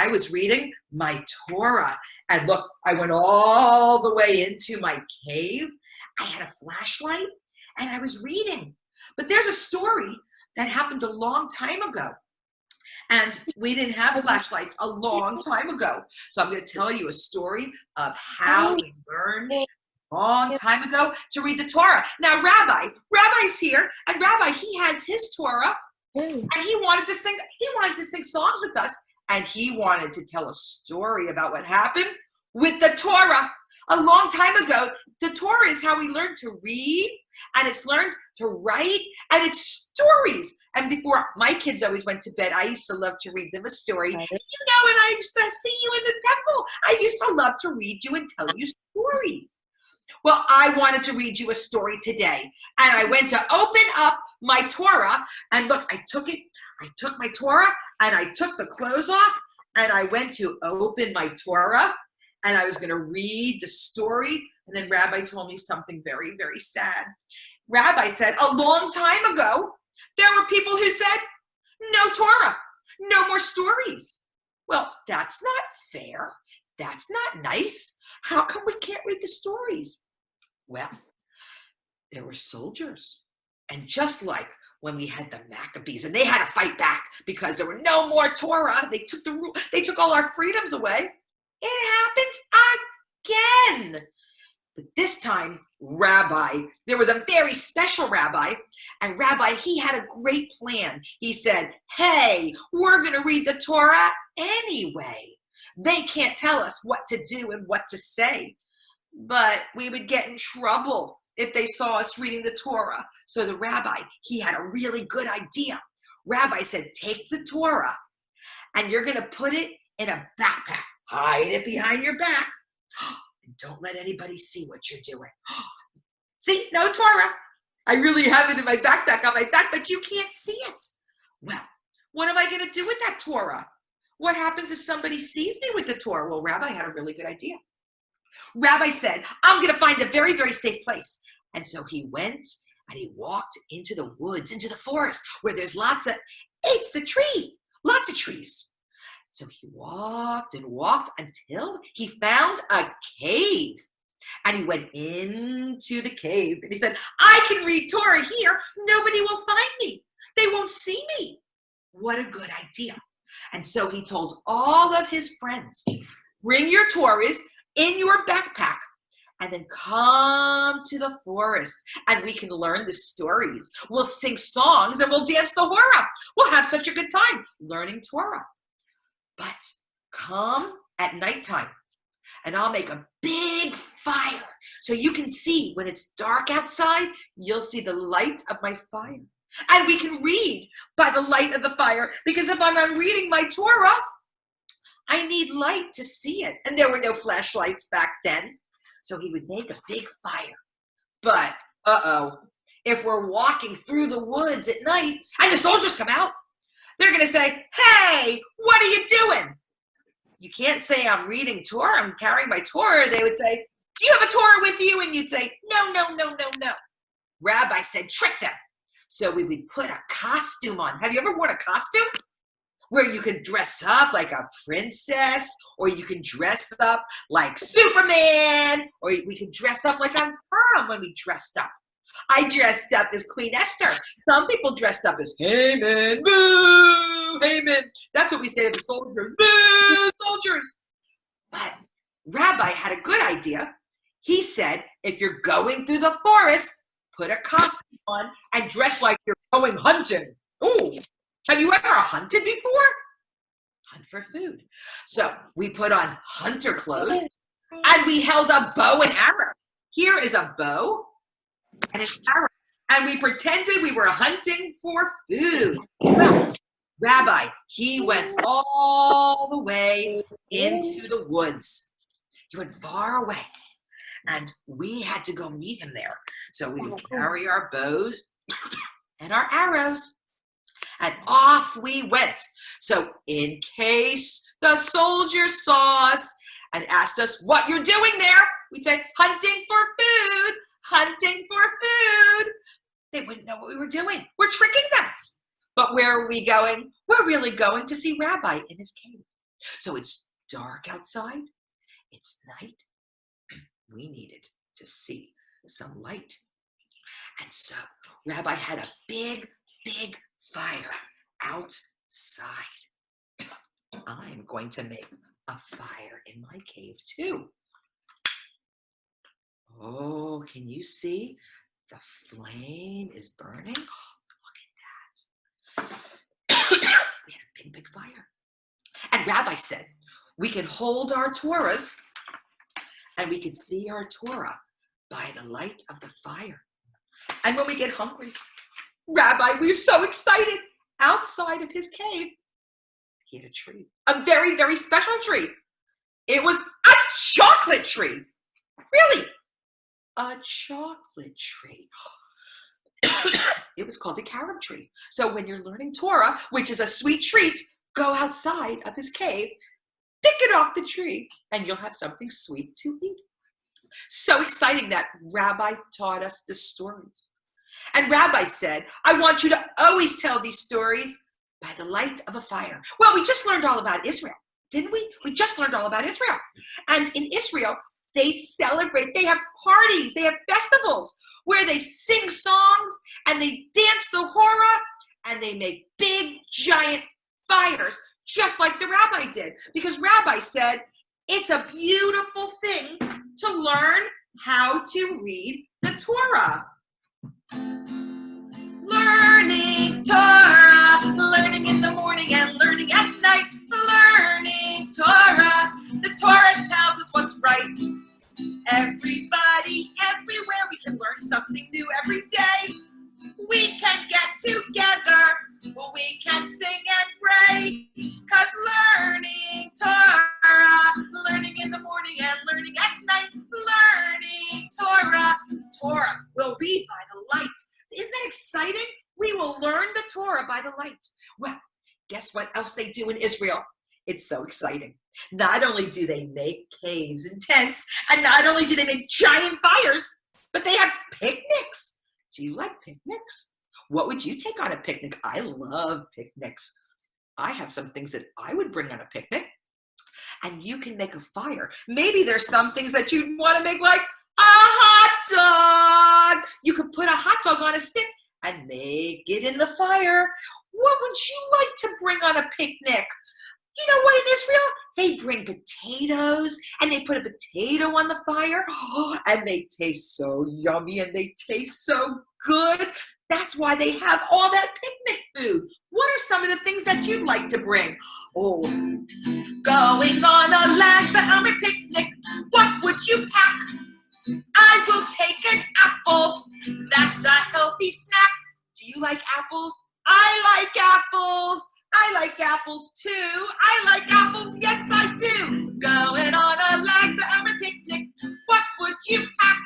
I was reading my Torah. And look, I went all the way into my cave. I had a flashlight and I was reading. But there's a story that happened a long time ago. And we didn't have flashlights a long time ago. So I'm going to tell you a story of how we learned a long time ago to read the Torah. Now, Rabbi's here, and Rabbi, he has his Torah, and he wanted to sing songs with us, and he wanted to tell a story about what happened with the Torah. A long time ago, the Torah is how we learn to read, and it's learned to write, and it's stories. And before my kids always went to bed, I used to love to read them a story. And I used to see you in the temple. I used to love to read you and tell you stories. Well, I wanted to read you a story today. And I went to open up my Torah. And look, I took my Torah, and I took the clothes off, and I went to open my Torah, and I was going to read the story. And then Rabbi told me something very, very sad. Rabbi said, a long time ago, there were people who said, no Torah, no more stories. Well, that's not fair. That's not nice. How come we can't read the stories? Well, there were soldiers. And just like when we had the Maccabees, and they had to fight back because there were no more Torah, they took all our freedoms away. It happened again. But this time, Rabbi, there was a very special Rabbi, and Rabbi, he had a great plan. He said, hey, we're going to read the Torah anyway. They can't tell us what to do and what to say, but we would get in trouble if they saw us reading the Torah. So the Rabbi, he had a really good idea. Rabbi said, take the Torah, and you're going to put it in a backpack. Hide it behind your back. And don't let anybody see what you're doing. See, no Torah. I really have it in my backpack, on my back, but you can't see it. Well, what am I going to do with that Torah? What happens if somebody sees me with the Torah? Well, Rabbi had a really good idea. Rabbi said, I'm going to find a very, very safe place. And so he went and he walked into the woods, into the forest, where there's it's the tree, lots of trees. So he walked and walked until he found a cave. And he went into the cave and he said, I can read Torah here. Nobody will find me. They won't see me. What a good idea. And so he told all of his friends, bring your Torahs in your backpack and then come to the forest and we can learn the stories. We'll sing songs and we'll dance the Hora. We'll have such a good time learning Torah. But come at nighttime and I'll make a big fire so you can see when it's dark outside, you'll see the light of my fire. And we can read by the light of the fire, because if I'm reading my Torah, I need light to see it. And there were no flashlights back then. So he would make a big fire. But, if we're walking through the woods at night and the soldiers come out, they're going to say, hey, what are you doing? You can't say I'm reading Torah, I'm carrying my Torah. They would say, do you have a Torah with you? And you'd say, no. Rabbi said, trick them. So we would put a costume on. Have you ever worn a costume? Where you can dress up like a princess, or you can dress up like Superman, or we can dress up like on prom when we dressed up. I dressed up as Queen Esther. Some people dressed up as Haman. Boo! Haman. That's what we say to the soldiers. Boo! Soldiers. But Rabbi had a good idea. He said, if you're going through the forest, put a costume on and dress like you're going hunting. Ooh. Have you ever hunted before? Hunt for food. So we put on hunter clothes and we held a bow and arrow. Here is a bow and an arrow. And we pretended we were hunting for food. Well, Rabbi, he went all the way into the woods. He went far away. And we had to go meet him there. So we would carry our bows and our arrows. And off we went. So in case the soldiers saw us and asked us what you're doing there, we'd say, hunting for food, hunting for food. They wouldn't know what we were doing. We're tricking them. But where are we going? We're really going to see Rabbi in his cave. So it's dark outside. It's night. We needed to see some light. And so Rabbi had a big, big fire outside. I'm going to make a fire in my cave too. Oh, can you see? The flame is burning. Look at that. We had a big, big fire. And Rabbi said, we can hold our Torahs and we can see our Torah by the light of the fire. And when we get hungry, Rabbi, we're so excited. Outside of his cave, he had a tree, a very, very special tree. It was a chocolate tree. Really, a chocolate tree. It was called a carob tree. So when you're learning Torah, which is a sweet treat, go outside of his cave, pick it off the tree, and you'll have something sweet to eat. So exciting that Rabbi taught us the stories. And Rabbi said, I want you to always tell these stories by the light of a fire. Well, we just learned all about Israel, didn't we? We just learned all about Israel. And in Israel, they celebrate, they have parties, they have festivals where they sing songs and they dance the hora and they make big, giant fires, just like the Rabbi did. Because Rabbi said, it's a beautiful thing to learn how to read the Torah. Learning Torah, learning in the morning and learning at night. Learning Torah, the Torah tells us what's right. Everybody, everywhere, we can learn something new every day. We can get together, we can sing and pray. 'Cause learning Torah, learning in the morning and learning at night. Learning Torah, Torah we'll read by the light. Isn't that exciting? We will learn the Torah by the light. Well, guess what else they do in Israel? It's so exciting. Not only do they make caves and tents, and not only do they make giant fires, but they have picnics. Do you like picnics? What would you take on a picnic? I love picnics. I have some things that I would bring on a picnic. And you can make a fire. Maybe there's some things that you'd want to make, like a hot dog. You could put a hot dog on a stick and make it in the fire. What would you like to bring on a picnic? You know what, in Israel, they bring potatoes and they put a potato on the fire, and they taste so yummy and they taste so good. That's why they have all that picnic food. What are some of the things that you'd like to bring? Oh, going on a Lag BaOmer picnic, what would you pack? I will take an apple, that's a healthy snack. Do you like apples? I like apples. I like apples too. I like apples, yes I do. Going on a Lag BaOmer picnic, what would you pack?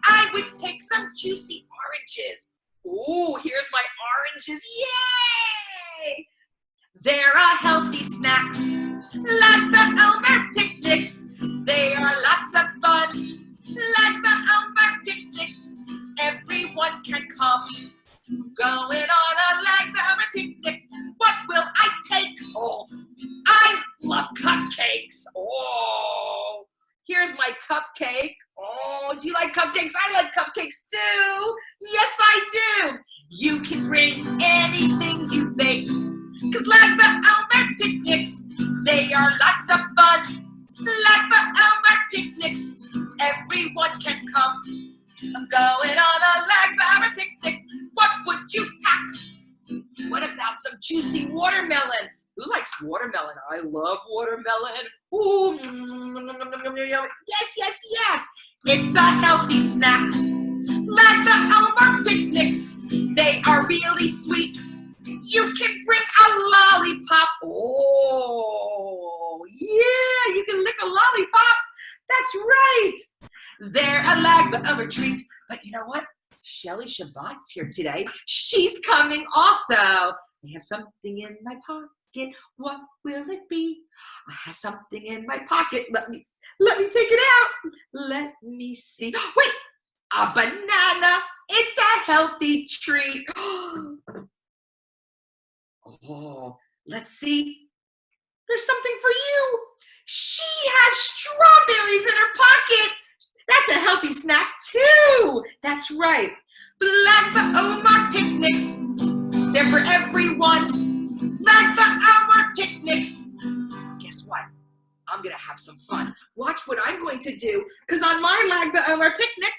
I would take some juicy oranges. Ooh, here's my oranges, yay! They're a healthy snack. Lag BaOmer picnics, they are lots of fun. Lag BaOmer picnics, everyone can come. Going on a Lag BaOmer picnic, what will I take? Oh, I love cupcakes. Oh, here's my cupcake. Oh, do you like cupcakes? I like cupcakes too. Yes, I do. You can bring anything you bake. 'Cause Lag BaOmer picnics, they are lots of fun. Lag BaOmer picnics, everyone can come. I'm going on a Lag BaOmer picnic. What would you pack? What about some juicy watermelon? Who likes watermelon? I love watermelon. Ooh, yes, yes, yes. It's a healthy snack. Lag BaOmer picnics, they are really sweet. You can bring a lollipop. Oh, yeah, you can lick a lollipop. That's right. They're a Lag BaOmer treat. But you know what? Shelly Shabbat's here today. She's coming also. I have something in my pocket. What will it be? I have something in my pocket. Let me take it out. Let me see. Wait, a banana. It's a healthy treat. Oh, let's see. there's something for you. She has strawberries in her pocket. That's a healthy snack too. That's right. Black Omar picnics. They're for everyone. Black Omar picnics. Guess what? I'm gonna have some fun. Watch what I'm going to do, because on my Lag BaOmer picnic,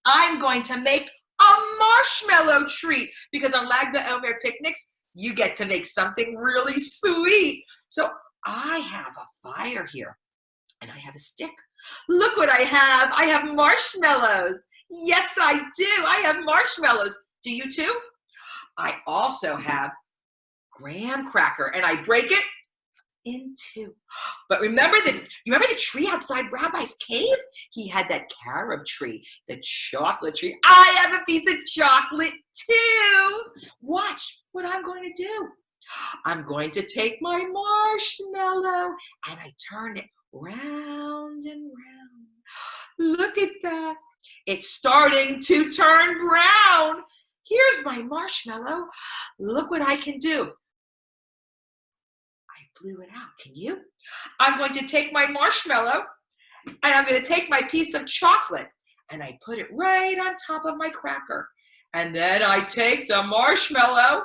I'm going to make a marshmallow treat, because on Lag BaOmer picnics, you get to make something really sweet. So I have a fire here, and I have a stick. Look what I have. I have marshmallows. Yes, I do. I have marshmallows. Do you too? I also have graham cracker, and I break it in two. But remember the tree outside Rabbi's cave? He had that carob tree, the chocolate tree. I have a piece of chocolate too. Watch what I'm going to do. I'm going to take my marshmallow and I turn it round and round. Look at that. It's starting to turn brown. Here's my marshmallow. Look what I can do. Blew it out. Can you? I'm going to take my marshmallow and I'm going to take my piece of chocolate and I put it right on top of my cracker. And then I take the marshmallow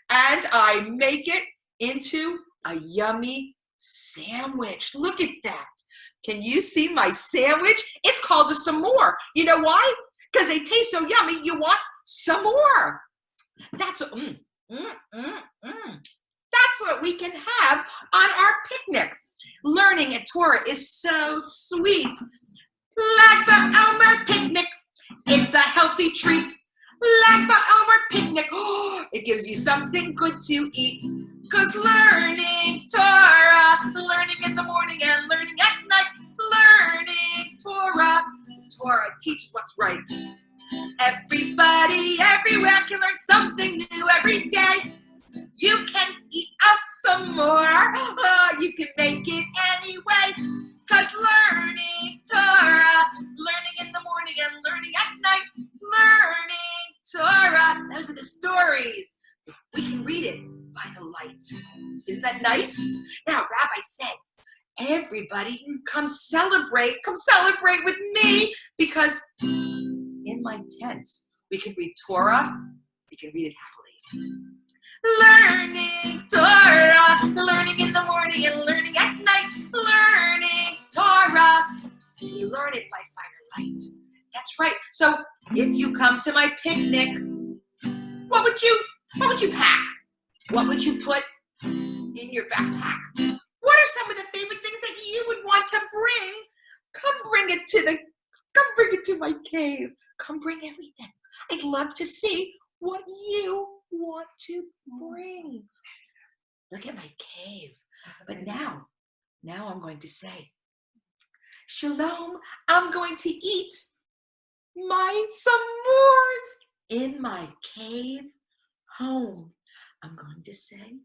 and I make it into a yummy sandwich. Look at that. Can you see my sandwich? It's called a some more. You know why? Because they taste so yummy, you want some more. That's That's what we can have on our picnic. Learning at Torah is so sweet. Lag BaOmer picnic. It's a healthy treat. Lag BaOmer picnic. Oh, it gives you something good to eat. 'Cause learning Torah, learning in the morning and learning at night. Learning Torah. Torah teaches what's right. Everybody everywhere can learn something new every day. You can eat up some more. You can make it anyway. 'Cause learning Torah, learning in the morning and learning at night. Learning Torah. Those are the stories. We can read it by the light. Isn't that nice? Now, Rabbi said, everybody come celebrate with me, because in my tent, we can read Torah, we can read it happily. Learning Torah, learning in the morning and learning at night. Learning Torah, you learn it by firelight. That's right. So if you come to my picnic, what would you pack? What would you put in your backpack? What are some of the favorite things that you would want to bring? Come bring it to my cave. Come bring everything. I'd love to see what you want to bring. Look at my cave. But now I'm going to say, Shalom, I'm going to eat my s'mores in my cave home. I'm going to say,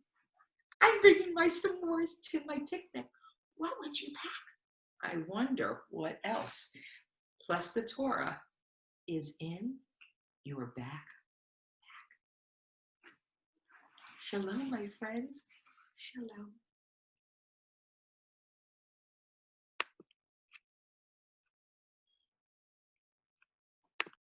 I'm bringing my s'mores to my picnic. What would you pack? I wonder what else, plus the Torah, is in your backpack. Shalom, my friends. Shalom.